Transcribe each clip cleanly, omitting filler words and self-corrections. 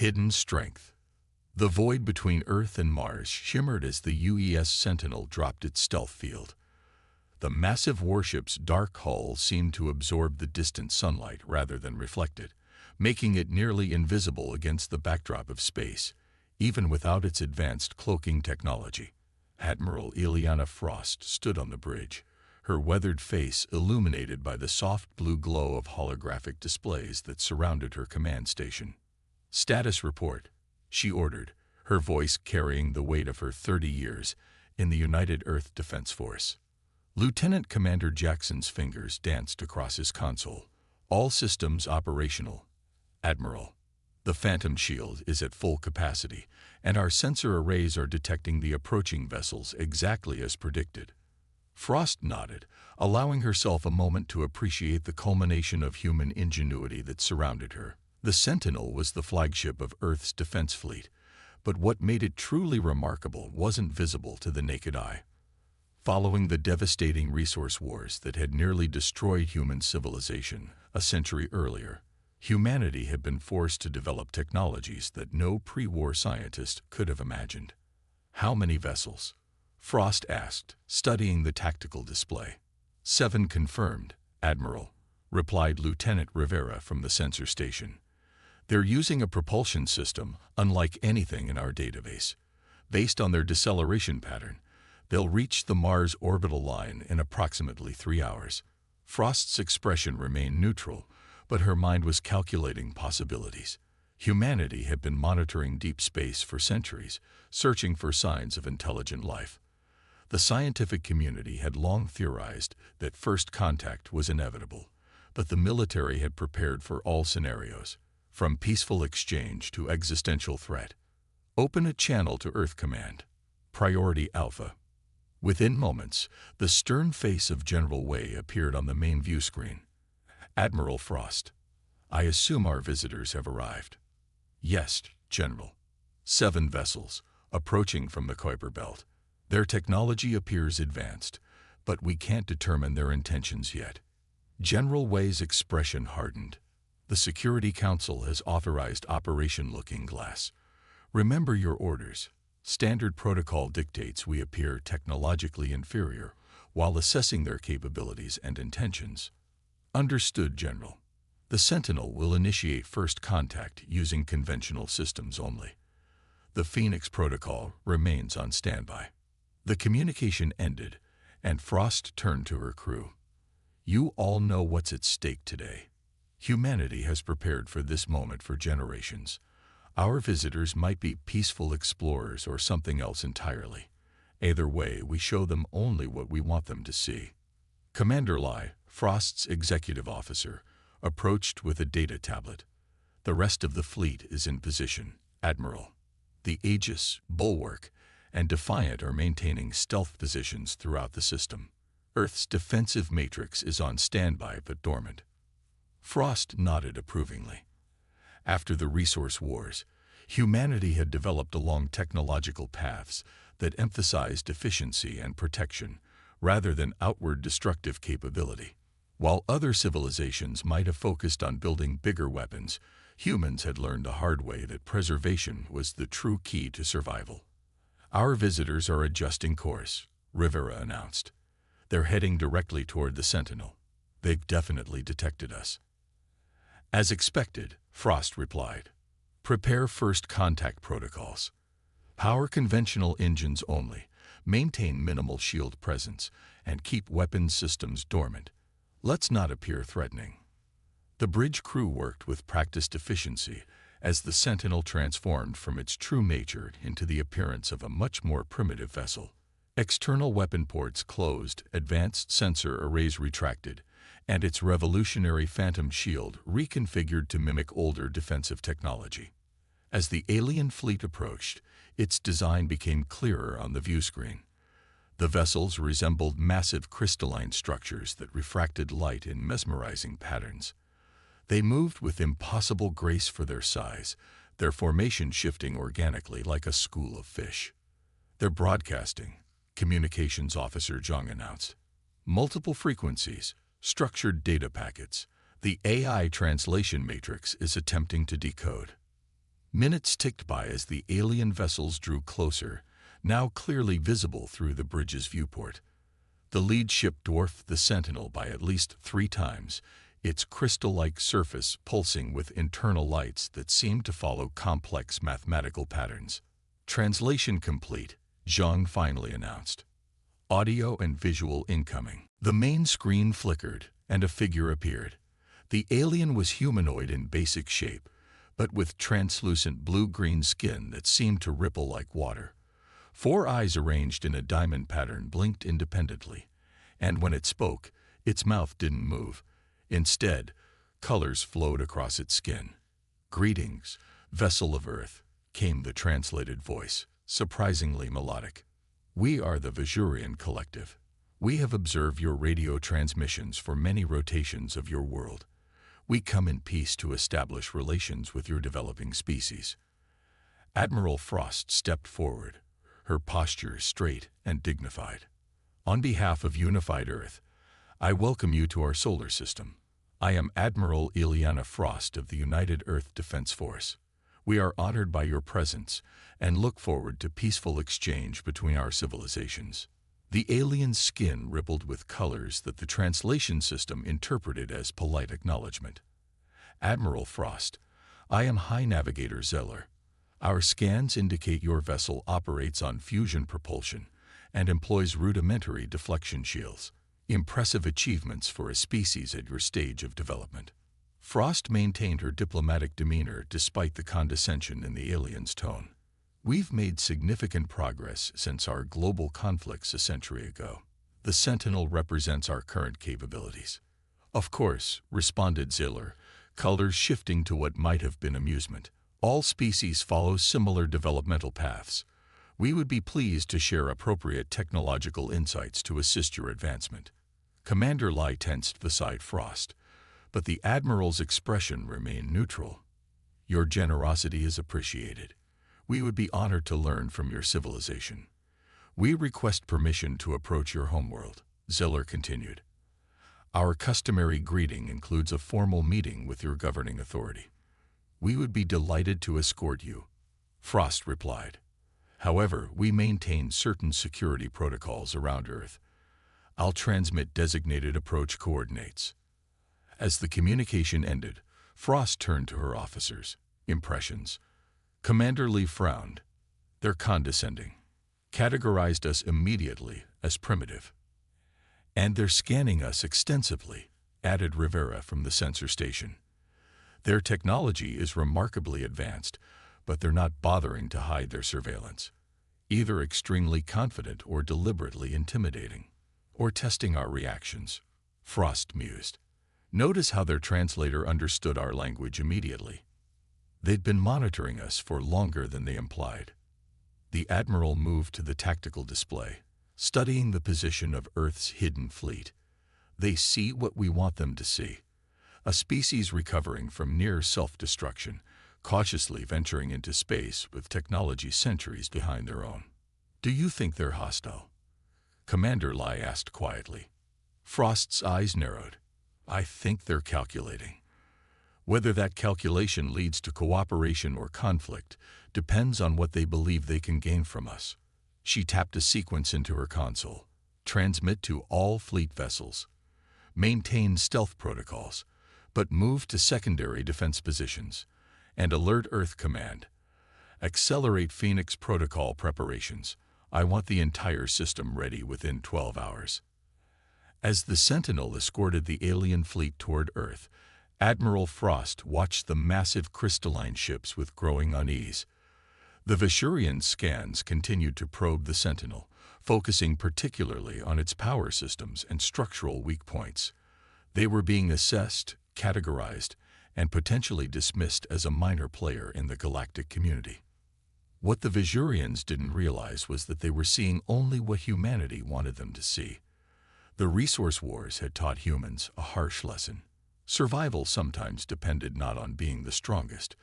Hidden strength. The void between Earth and Mars shimmered as the UES Sentinel dropped its stealth field. The massive warship's dark hull seemed to absorb the distant sunlight rather than reflect it, making it nearly invisible against the backdrop of space, even without its advanced cloaking technology. Admiral Ileana Frost stood on the bridge, her weathered face illuminated by the soft blue glow of holographic displays that surrounded her command station. "Status report," she ordered, her voice carrying the weight of her 30 years in the United Earth Defense Force. Lieutenant Commander Jackson's fingers danced across his console. "All systems operational. Admiral, the Phantom Shield is at full capacity, and our sensor arrays are detecting the approaching vessels exactly as predicted." Frost nodded, allowing herself a moment to appreciate the culmination of human ingenuity that surrounded her. The Sentinel was the flagship of Earth's defense fleet, but what made it truly remarkable wasn't visible to the naked eye. Following the devastating resource wars that had nearly destroyed human civilization a century earlier, humanity had been forced to develop technologies that no pre-war scientist could have imagined. "How many vessels?" Frost asked, studying the tactical display. "7 confirmed, Admiral," replied Lieutenant Rivera from the sensor station. "They're using a propulsion system unlike anything in our database. Based on their deceleration pattern, they'll reach the Mars orbital line in approximately 3 hours." Frost's expression remained neutral, but her mind was calculating possibilities. Humanity had been monitoring deep space for centuries, searching for signs of intelligent life. The scientific community had long theorized that first contact was inevitable, but the military had prepared for all scenarios, from peaceful exchange to existential threat. "Open a channel to Earth Command. Priority Alpha." Within moments, the stern face of General Wei appeared on the main view screen. "Admiral Frost, I assume our visitors have arrived." "Yes, General. 7 vessels, approaching from the Kuiper Belt. Their technology appears advanced, but we can't determine their intentions yet." General Wei's expression hardened. "The Security Council has authorized Operation Looking Glass. Remember your orders. Standard protocol dictates we appear technologically inferior while assessing their capabilities and intentions." "Understood, General. The Sentinel will initiate first contact using conventional systems only. The Phoenix Protocol remains on standby." The communication ended, and Frost turned to her crew. "You all know what's at stake today. Humanity has prepared for this moment for generations. Our visitors might be peaceful explorers or something else entirely. Either way, we show them only what we want them to see." Commander Lai, Frost's executive officer, approached with a data tablet. "The rest of the fleet is in position, Admiral. The Aegis, Bulwark, and Defiant are maintaining stealth positions throughout the system. Earth's defensive matrix is on standby but dormant." Frost nodded approvingly. After the resource wars, humanity had developed along technological paths that emphasized efficiency and protection rather than outward destructive capability. While other civilizations might have focused on building bigger weapons, humans had learned the hard way that preservation was the true key to survival. "Our visitors are adjusting course," Rivera announced. "They're heading directly toward the Sentinel. They've definitely detected us." "As expected," Frost replied. "Prepare first contact protocols. Power conventional engines only, maintain minimal shield presence, and keep weapons systems dormant. Let's not appear threatening." The bridge crew worked with practiced efficiency as the Sentinel transformed from its true nature into the appearance of a much more primitive vessel. External weapon ports closed, advanced sensor arrays retracted, and its revolutionary Phantom Shield reconfigured to mimic older defensive technology. As the alien fleet approached, its design became clearer on the view screen. The vessels resembled massive crystalline structures that refracted light in mesmerizing patterns. They moved with impossible grace for their size, their formation shifting organically like a school of fish. "They're broadcasting," Communications Officer Zhang announced. "Multiple frequencies, structured data packets. The AI translation matrix is attempting to decode." Minutes ticked by as the alien vessels drew closer, now clearly visible through the bridge's viewport. The lead ship dwarfed the Sentinel by at least 3 times, its crystal-like surface pulsing with internal lights that seemed to follow complex mathematical patterns. Translation complete, Zhang finally announced. Audio and visual incoming. The main screen flickered, and a figure appeared. The alien was humanoid in basic shape, but with translucent blue-green skin that seemed to ripple like water. 4 eyes arranged in a diamond pattern blinked independently, and when it spoke, its mouth didn't move. Instead, colors flowed across its skin. "Greetings, vessel of Earth," came the translated voice, surprisingly melodic. "We are the Vajurian Collective. We have observed your radio transmissions for many rotations of your world. We come in peace to establish relations with your developing species." Admiral Frost stepped forward, her posture straight and dignified. "On behalf of Unified Earth, I welcome you to our solar system. I am Admiral Ileana Frost of the United Earth Defense Force. We are honored by your presence and look forward to peaceful exchange between our civilizations." The alien's skin rippled with colors that the translation system interpreted as polite acknowledgement. "Admiral Frost, I am High Navigator Zeller. Our scans indicate your vessel operates on fusion propulsion and employs rudimentary deflection shields. Impressive achievements for a species at your stage of development." Frost maintained her diplomatic demeanor despite the condescension in the alien's tone. "We've made significant progress since our global conflicts a century ago. The Sentinel represents our current capabilities." "Of course," responded Ziller, colors shifting to what might have been amusement. "All species follow similar developmental paths. We would be pleased to share appropriate technological insights to assist your advancement." Commander Lai tensed beside Frost, but the Admiral's expression remained neutral. "Your generosity is appreciated. We would be honored to learn from your civilization. We request permission to approach your homeworld," Zeller continued. "Our customary greeting includes a formal meeting with your governing authority. We would be delighted to escort you," Frost replied. "However, we maintain certain security protocols around Earth. I'll transmit designated approach coordinates." As the communication ended, Frost turned to her officers. "Impressions?" Commander Lee frowned. "They're condescending. Categorized us immediately as primitive. And they're scanning us extensively," added Rivera from the sensor station. "Their technology is remarkably advanced, but they're not bothering to hide their surveillance. Either extremely confident or deliberately intimidating. Or testing our reactions," Frost mused. "Notice how their translator understood our language immediately. They'd been monitoring us for longer than they implied." The Admiral moved to the tactical display, studying the position of Earth's hidden fleet. "They see what we want them to see. A species recovering from near self-destruction, cautiously venturing into space with technology centuries behind their own." "Do you think they're hostile?" Commander Lai asked quietly. Frost's eyes narrowed. "I think they're calculating. Whether that calculation leads to cooperation or conflict depends on what they believe they can gain from us." She tapped a sequence into her console. "Transmit to all fleet vessels. Maintain stealth protocols, but move to secondary defense positions. And alert Earth Command. Accelerate Phoenix protocol preparations. I want the entire system ready within 12 hours." As the Sentinel escorted the alien fleet toward Earth, Admiral Frost watched the massive crystalline ships with growing unease. The Vashurian scans continued to probe the Sentinel, focusing particularly on its power systems and structural weak points. They were being assessed, categorized, and potentially dismissed as a minor player in the galactic community. What the Vajurians didn't realize was that they were seeing only what humanity wanted them to see. The resource wars had taught humans a harsh lesson. Survival sometimes depended not on being the strongest,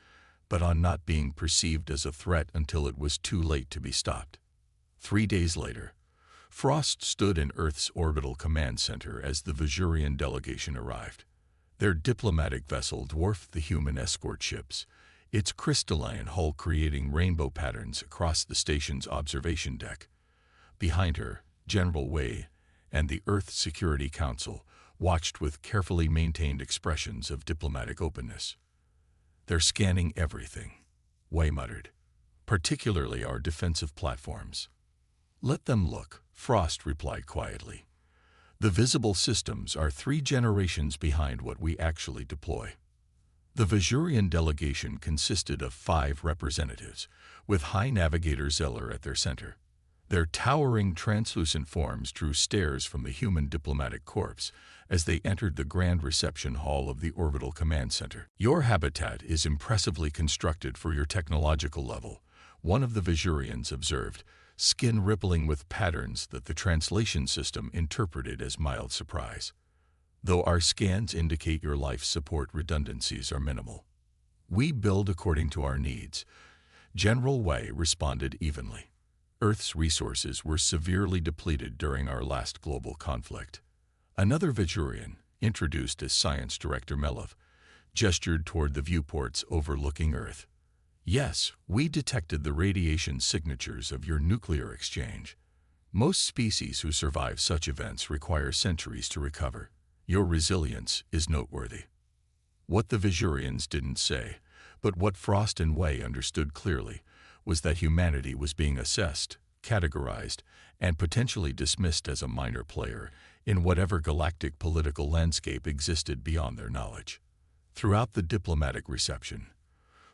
but on not being perceived as a threat until it was too late to be stopped. 3 days later, Frost stood in Earth's orbital command center as the Vajurian delegation arrived. Their diplomatic vessel dwarfed the human escort ships, its crystalline hull creating rainbow patterns across the station's observation deck. Behind her, General Wei and the Earth Security Council watched with carefully maintained expressions of diplomatic openness. "They're scanning everything," Wei muttered, "particularly our defensive platforms." "Let them look," Frost replied quietly. "The visible systems are 3 generations behind what we actually deploy." The Vajurian delegation consisted of 5 representatives, with High Navigator Zeller at their center. Their towering translucent forms drew stares from the human diplomatic corps as they entered the grand reception hall of the Orbital Command Center. "Your habitat is impressively constructed for your technological level," one of the Vajurians observed, skin rippling with patterns that the translation system interpreted as mild surprise. "Though our scans indicate your life support redundancies are minimal. We build according to our needs," General Wei responded evenly. "Earth's resources were severely depleted during our last global conflict." Another Vajurian, introduced as Science Director Melov, gestured toward the viewports overlooking Earth. "Yes, we detected the radiation signatures of your nuclear exchange. Most species who survive such events require centuries to recover. Your resilience is noteworthy." What the Vajurians didn't say, but what Frost and Wei understood clearly, was that humanity was being assessed, categorized, and potentially dismissed as a minor player in whatever galactic political landscape existed beyond their knowledge. Throughout the diplomatic reception,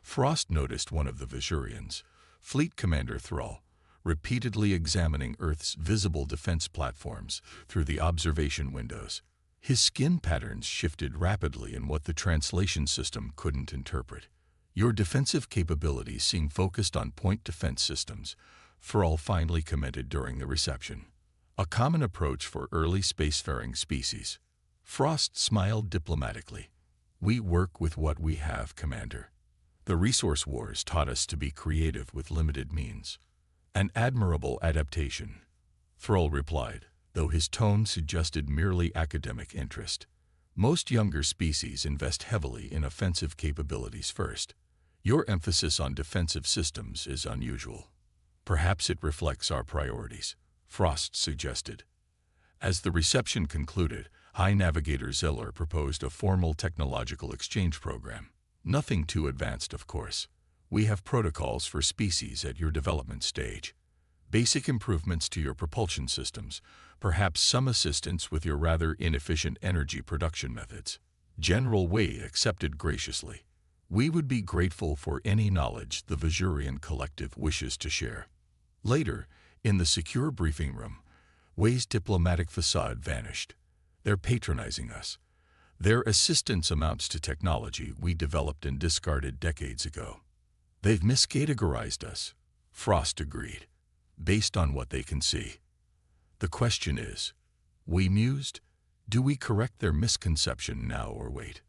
Frost noticed one of the Vajurians, Fleet Commander Thrall, repeatedly examining Earth's visible defense platforms through the observation windows. His skin patterns shifted rapidly in what the translation system couldn't interpret. "Your defensive capabilities seem focused on point defense systems," Thrall finally commented during the reception. "A common approach for early spacefaring species." Frost smiled diplomatically. "We work with what we have, Commander. The resource wars taught us to be creative with limited means." "An admirable adaptation," Thrall replied, though his tone suggested merely academic interest. "Most younger species invest heavily in offensive capabilities first. Your emphasis on defensive systems is unusual. Perhaps it reflects our priorities," Frost suggested. As the reception concluded, High Navigator Zeller proposed a formal technological exchange program. "Nothing too advanced, of course. We have protocols for species at your development stage. Basic improvements to your propulsion systems, perhaps some assistance with your rather inefficient energy production methods." General Wei accepted graciously. "We would be grateful for any knowledge the Vajurian collective wishes to share." Later, in the secure briefing room, Wei's diplomatic facade vanished. "They're patronizing us. Their assistance amounts to technology we developed and discarded decades ago." "They've miscategorized us," Frost agreed, "based on what they can see. The question is," Wei mused, "do we correct their misconception now or wait?"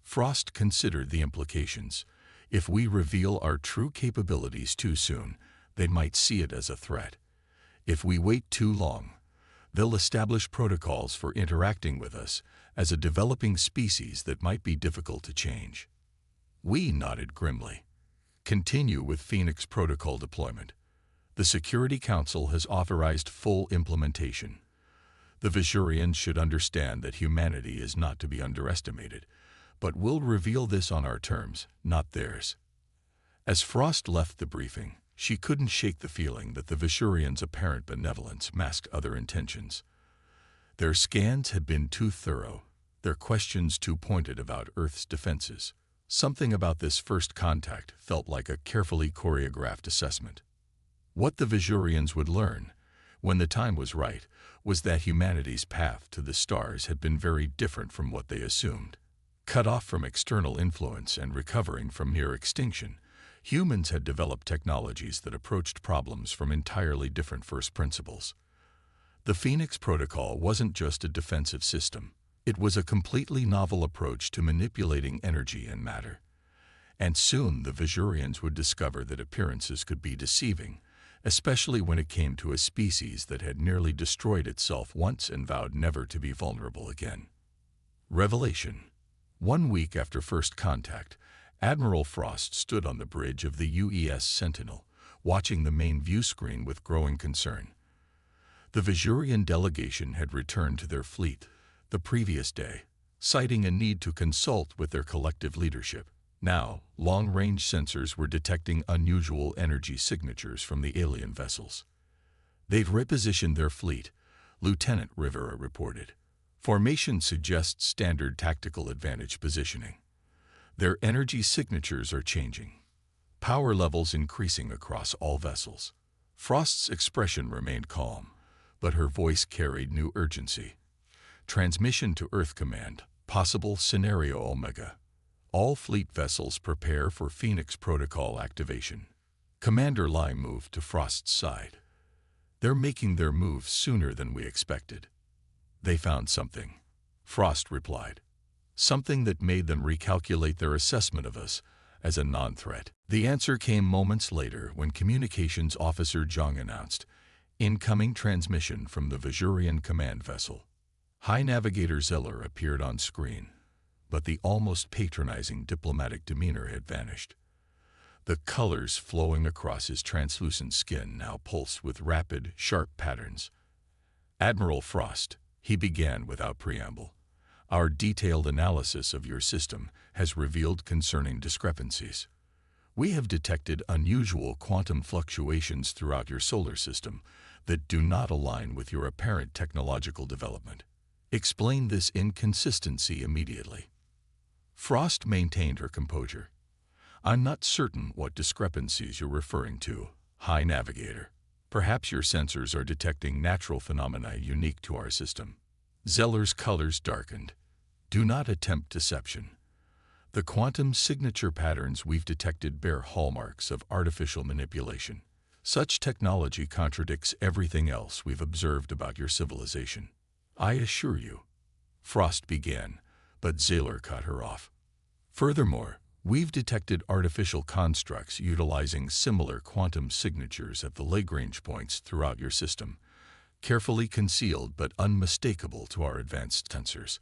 Frost considered the implications. If we reveal our true capabilities too soon, they might see it as a threat. If we wait too long, they'll establish protocols for interacting with us as a developing species that might be difficult to change. We nodded grimly. "Continue with Phoenix protocol deployment. The Security Council has authorized full implementation. The Vajurians should understand that humanity is not to be underestimated, but we'll reveal this on our terms, not theirs." As Frost left the briefing, she couldn't shake the feeling that the Vajurians' apparent benevolence masked other intentions. Their scans had been too thorough, their questions too pointed about Earth's defenses. Something about this first contact felt like a carefully choreographed assessment. What the Vajurians would learn, when the time was right, was that humanity's path to the stars had been very different from what they assumed. Cut off from external influence and recovering from near extinction, humans had developed technologies that approached problems from entirely different first principles. The Phoenix Protocol wasn't just a defensive system. It was a completely novel approach to manipulating energy and matter. And soon the Vajurians would discover that appearances could be deceiving, especially when it came to a species that had nearly destroyed itself once and vowed never to be vulnerable again. Revelation. 1 week after first contact, Admiral Frost stood on the bridge of the UES Sentinel, watching the main view screen with growing concern. The Vajurian delegation had returned to their fleet the previous day, citing a need to consult with their collective leadership. Now, long-range sensors were detecting unusual energy signatures from the alien vessels. They've repositioned their fleet, Lieutenant Rivera reported. Formation suggests standard tactical advantage positioning. Their energy signatures are changing. Power levels increasing across all vessels. Frost's expression remained calm, but her voice carried new urgency. Transmission to Earth Command, possible scenario Omega. All fleet vessels prepare for Phoenix Protocol activation. Commander Lai moved to Frost's side. They're making their move sooner than we expected. They found something, Frost replied. Something that made them recalculate their assessment of us as a non-threat. The answer came moments later when Communications Officer Zhang announced incoming transmission from the Vajurian command vessel. High Navigator Zeller appeared on screen, but the almost patronizing diplomatic demeanor had vanished. The colors flowing across his translucent skin now pulsed with rapid, sharp patterns. Admiral Frost, he began without preamble. Our detailed analysis of your system has revealed concerning discrepancies. We have detected unusual quantum fluctuations throughout your solar system that do not align with your apparent technological development. Explain this inconsistency immediately. Frost maintained her composure. I'm not certain what discrepancies you're referring to, High Navigator. Perhaps your sensors are detecting natural phenomena unique to our system. Zeller's colors darkened. Do not attempt deception. The quantum signature patterns we've detected bear hallmarks of artificial manipulation. Such technology contradicts everything else we've observed about your civilization. I assure you. Frost began, but Zeller cut her off. Furthermore, we've detected artificial constructs utilizing similar quantum signatures at the Lagrange points throughout your system, carefully concealed but unmistakable to our advanced sensors.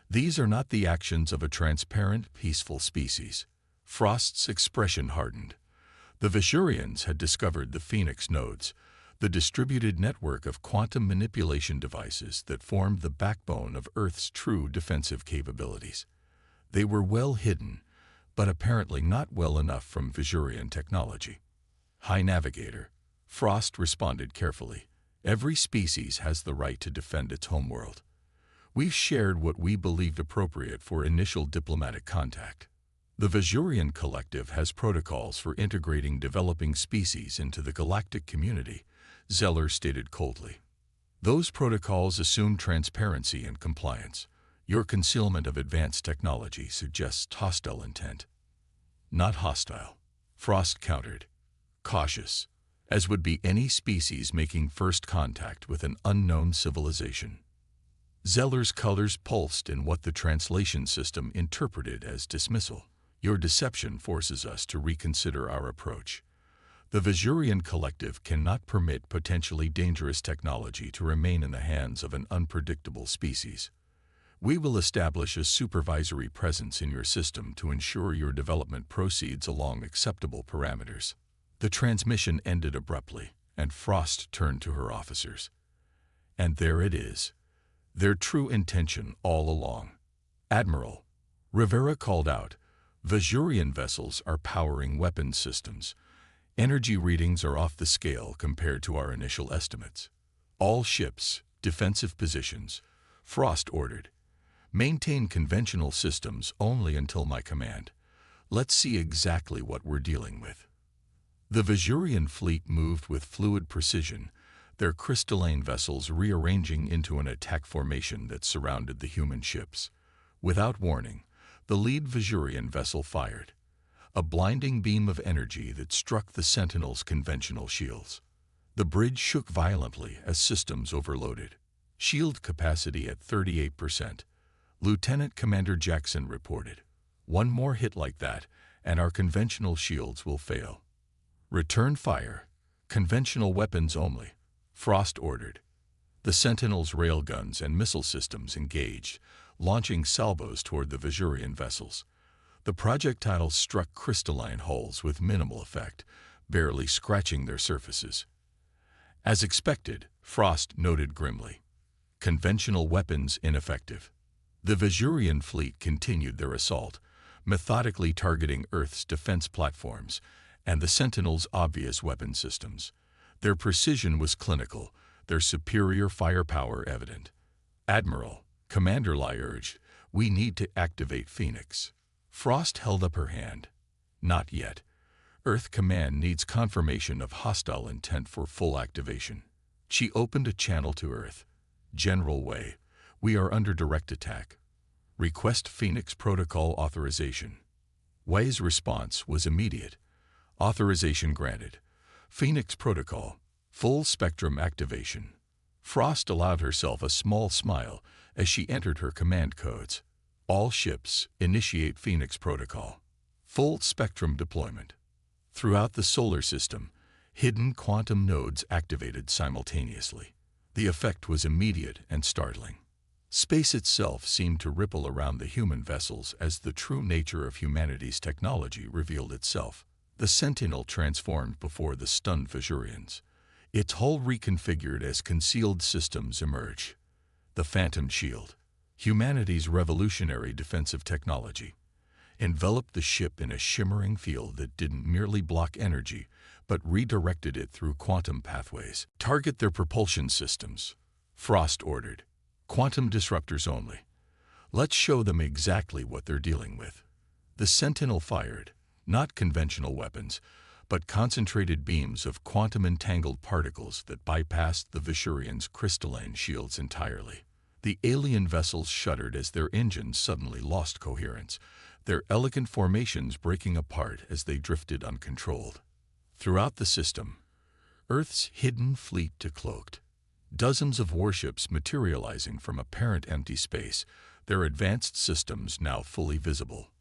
These are not the actions of a transparent, peaceful species. Frost's expression hardened. The Vajurians had discovered the Phoenix nodes, the distributed network of quantum manipulation devices that formed the backbone of Earth's true defensive capabilities. They were well hidden, but apparently not well enough from Vajurian technology. High Navigator, Frost responded carefully. Every species has the right to defend its homeworld. We've shared what we believed appropriate for initial diplomatic contact. The Vajurian Collective has protocols for integrating developing species into the galactic community, Zeller stated coldly. Those protocols assume transparency and compliance. Your concealment of advanced technology suggests hostile intent. Not hostile, Frost countered. Cautious, as would be any species making first contact with an unknown civilization. Zeller's colors pulsed in what the translation system interpreted as dismissal. Your deception forces us to reconsider our approach. The Vajurian Collective cannot permit potentially dangerous technology to remain in the hands of an unpredictable species. We will establish a supervisory presence in your system to ensure your development proceeds along acceptable parameters. The transmission ended abruptly, and Frost turned to her officers. And there it is. Their true intention all along. Admiral, Rivera called out, Vajurian vessels are powering weapons systems. Energy readings are off the scale compared to our initial estimates. All ships, defensive positions, Frost ordered. Maintain conventional systems only until my command. Let's see exactly what we're dealing with. The Vajurian fleet moved with fluid precision, their crystalline vessels rearranging into an attack formation that surrounded the human ships. Without warning, the lead Vajurian vessel fired, a blinding beam of energy that struck the Sentinel's conventional shields. The bridge shook violently as systems overloaded. Shield capacity at 38%. Lieutenant Commander Jackson reported. One more hit like that, and our conventional shields will fail. Return fire. Conventional weapons only, Frost ordered. The Sentinel's railguns and missile systems engaged, launching salvos toward the Vajurian vessels. The projectiles struck crystalline hulls with minimal effect, barely scratching their surfaces. As expected, Frost noted grimly, conventional weapons ineffective. The Vajurian fleet continued their assault, methodically targeting Earth's defense platforms and the Sentinel's obvious weapon systems. Their precision was clinical, their superior firepower evident. "Admiral," Commander Lai urged, "we need to activate Phoenix." Frost held up her hand. "Not yet. Earth Command needs confirmation of hostile intent for full activation." She opened a channel to Earth. "General Wei, we are under direct attack. Request Phoenix Protocol authorization." Wei's response was immediate. "Authorization granted. Phoenix Protocol, full spectrum activation." Frost allowed herself a small smile as she entered her command codes. "All ships, initiate Phoenix Protocol. Full spectrum deployment." Throughout the solar system, hidden quantum nodes activated simultaneously. The effect was immediate and startling. Space itself seemed to ripple around the human vessels as the true nature of humanity's technology revealed itself. The Sentinel transformed before the stunned Vajurians. Its hull reconfigured as concealed systems emerged. The Phantom Shield, humanity's revolutionary defensive technology, enveloped the ship in a shimmering field that didn't merely block energy, but redirected it through quantum pathways. "Target their propulsion systems," Frost ordered. "Quantum disruptors only. Let's show them exactly what they're dealing with." The Sentinel fired, not conventional weapons, but concentrated beams of quantum-entangled particles that bypassed the Vajurians' crystalline shields entirely. The alien vessels shuddered as their engines suddenly lost coherence, their elegant formations breaking apart as they drifted uncontrolled. Throughout the system, Earth's hidden fleet decloaked. Dozens of warships materializing from apparent empty space, their advanced systems now fully visible.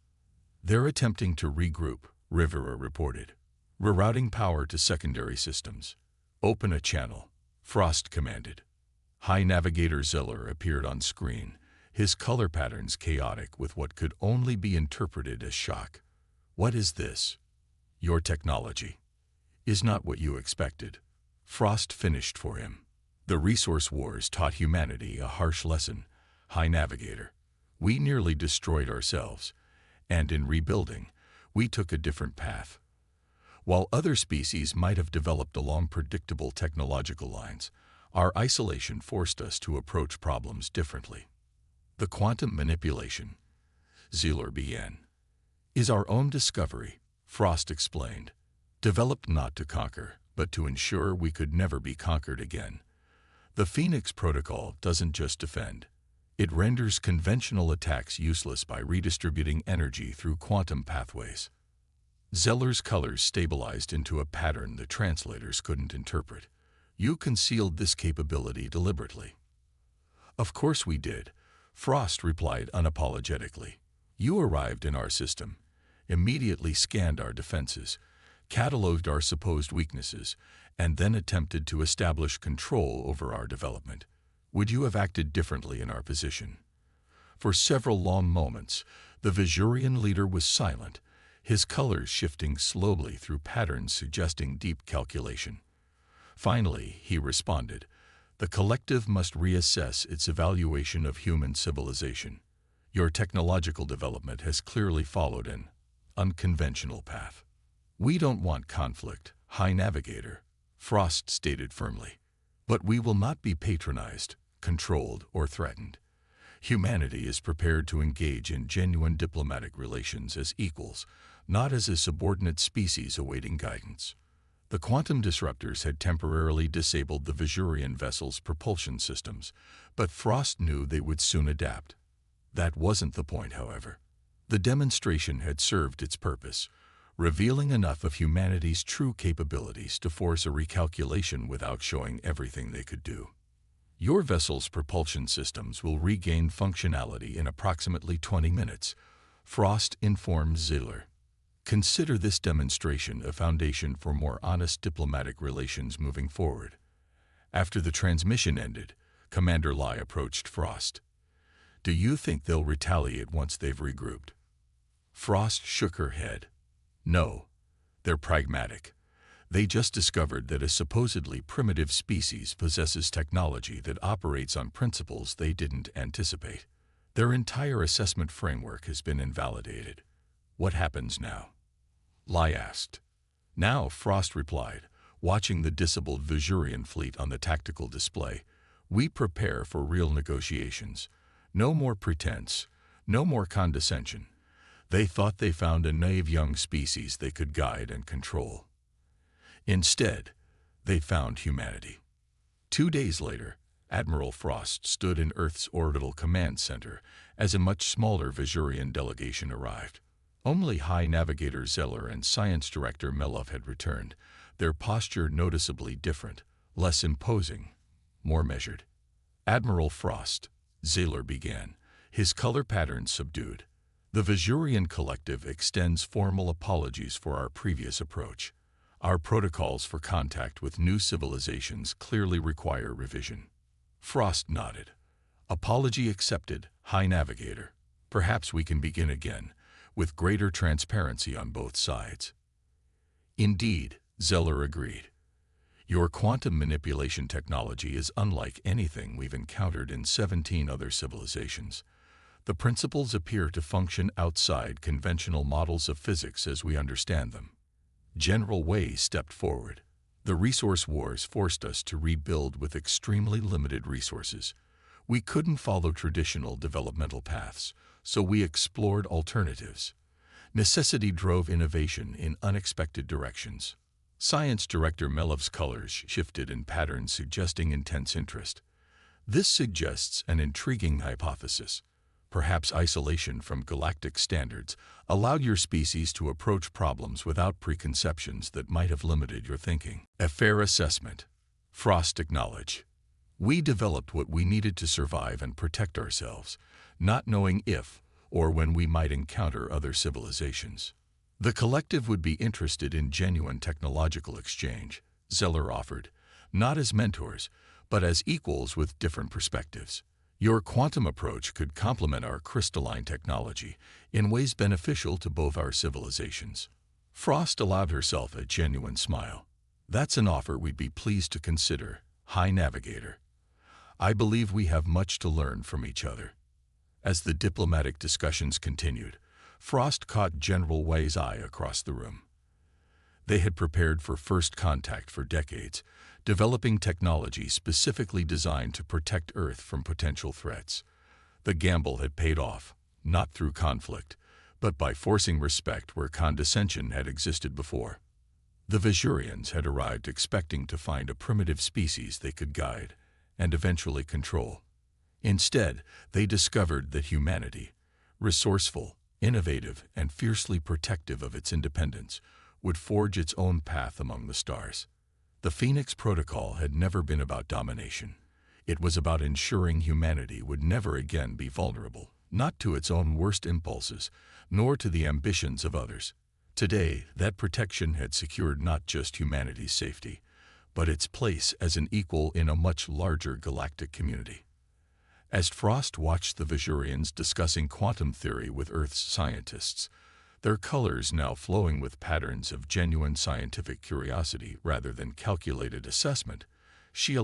"They're attempting to regroup," Rivera reported. "Rerouting power to secondary systems." "Open a channel," Frost commanded. High Navigator Zeller appeared on screen, his color patterns chaotic with what could only be interpreted as shock. "What is this?" "Your technology is not what you expected," Frost finished for him. "The resource wars taught humanity a harsh lesson, High Navigator. We nearly destroyed ourselves, and in rebuilding, we took a different path. While other species might have developed along predictable technological lines, our isolation forced us to approach problems differently. The quantum manipulation," Zeller began, "is our own discovery," Frost explained. "Developed not to conquer, but to ensure we could never be conquered again. The Phoenix Protocol doesn't just defend. It renders conventional attacks useless by redistributing energy through quantum pathways." Zeller's colors stabilized into a pattern the translators couldn't interpret. "You concealed this capability deliberately." "Of course we did," Frost replied unapologetically. "You arrived in our system, immediately scanned our defenses, cataloged our supposed weaknesses, and then attempted to establish control over our development. Would you have acted differently in our position?" For several long moments, the Vajurian leader was silent, his colors shifting slowly through patterns suggesting deep calculation. Finally, he responded, "The collective must reassess its evaluation of human civilization. Your technological development has clearly followed an unconventional path." "We don't want conflict, High Navigator," Frost stated firmly. "But we will not be patronized, controlled, or threatened. Humanity is prepared to engage in genuine diplomatic relations as equals, not as a subordinate species awaiting guidance." The quantum disruptors had temporarily disabled the Vajurian vessel's propulsion systems, but Frost knew they would soon adapt. That wasn't the point, however. The demonstration had served its purpose, revealing enough of humanity's true capabilities to force a recalculation without showing everything they could do. "Your vessel's propulsion systems will regain functionality in approximately 20 minutes, Frost informed Zeller. "Consider this demonstration a foundation for more honest diplomatic relations moving forward." After the transmission ended, Commander Lai approached Frost. "Do you think they'll retaliate once they've regrouped?" Frost shook her head. No, they're pragmatic. They just discovered that a supposedly primitive species possesses technology that operates on principles they didn't anticipate. Their entire assessment framework has been invalidated. What happens now? Lai asked. Now, Frost replied, watching the disabled Vizurian fleet on the tactical display. We prepare for real negotiations. No more pretense, no more condescension. They thought they found a naive young species they could guide and control. Instead, they found humanity. 2 days later, Admiral Frost stood in Earth's orbital command center as a much smaller Vizurian delegation arrived. Only High Navigator Zeller and Science Director Melov had returned, their posture noticeably different, less imposing, more measured. Admiral Frost, Zeller began, his color pattern subdued. The Vizurian Collective extends formal apologies for our previous approach. Our protocols for contact with new civilizations clearly require revision. Frost nodded. Apology accepted, High Navigator. Perhaps we can begin again, with greater transparency on both sides. Indeed, Zeller agreed. Your quantum manipulation technology is unlike anything we've encountered in 17 other civilizations. The principles appear to function outside conventional models of physics as we understand them. General Wei stepped forward. The resource wars forced us to rebuild with extremely limited resources. We couldn't follow traditional developmental paths, so we explored alternatives. Necessity drove innovation in unexpected directions. Science Director Melov's colors shifted in patterns suggesting intense interest. This suggests an intriguing hypothesis. Perhaps isolation from galactic standards allowed your species to approach problems without preconceptions that might have limited your thinking. A fair assessment. Frost acknowledged. We developed what we needed to survive and protect ourselves, not knowing if or when we might encounter other civilizations. The collective would be interested in genuine technological exchange, Zeller offered, not as mentors, but as equals with different perspectives. Your quantum approach could complement our crystalline technology in ways beneficial to both our civilizations. Frost allowed herself a genuine smile. That's an offer we'd be pleased to consider, High Navigator. I believe we have much to learn from each other. As the diplomatic discussions continued, Frost caught General Wei's eye across the room. They had prepared for first contact for decades, developing technology specifically designed to protect Earth from potential threats. The gamble had paid off, not through conflict, but by forcing respect where condescension had existed before. The Vizurians had arrived expecting to find a primitive species they could guide and eventually control. Instead, they discovered that humanity, resourceful, innovative, and fiercely protective of its independence, would forge its own path among the stars. The Phoenix Protocol had never been about domination. It was about ensuring humanity would never again be vulnerable, not to its own worst impulses, nor to the ambitions of others. Today, that protection had secured not just humanity's safety, but its place as an equal in a much larger galactic community. As Frost watched the Vizurians discussing quantum theory with Earth's scientists, their colors now flowing with patterns of genuine scientific curiosity rather than calculated assessment, she